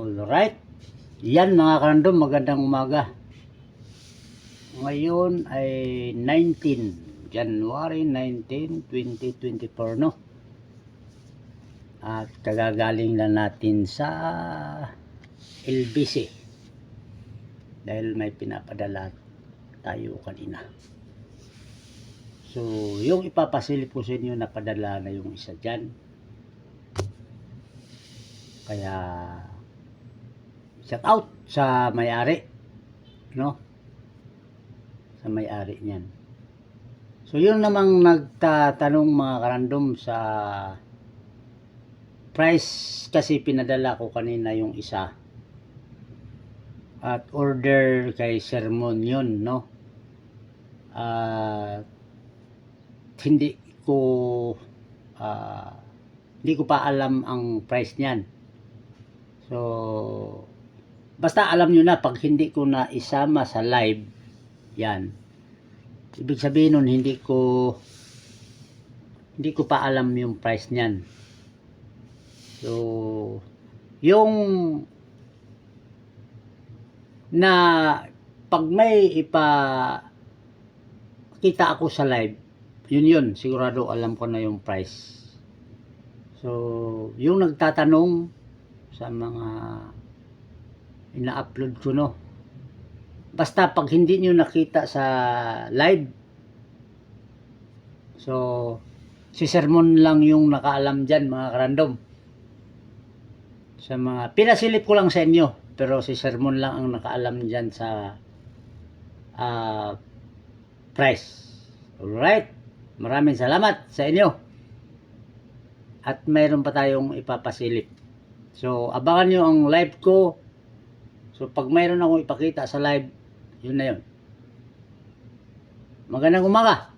Alright. Yan mga karandom, magandang umaga. Ngayon ay January 19, 2024, no? At kagagaling lang natin sa LBC dahil may pinapadala tayo kanina. So, yung ipapasilip ko sa inyo, napadala na yung isa dyan. Kaya shout out sa may-ari, no? Sa may-ari niyan. So yun namang nagtatanong mga karandom sa price, kasi pinadala ko kanina yung isa at order kay Sermon yun, no? Hindi ko pa alam ang price niyan. So basta alam nyo na, pag hindi ko na isama sa live yan, ibig sabihin nun hindi ko pa alam yung price niyan. So yung na pag may ipakita ako sa live, yun sigurado alam ko na yung price. So yung nagtatanong sa mga ina-upload ko, no, basta pag hindi nyo nakita sa live, so si Sermon lang yung nakaalam dyan mga karandom. Sa mga pinasilip ko lang sa inyo, pero si Sermon lang ang nakaalam dyan sa price. Alright, maraming salamat sa inyo at mayroon pa tayong ipapasilip. So abangan nyo ang live ko. So pag mayroon akong ipakita sa live, yun na yun. Magandang umaga.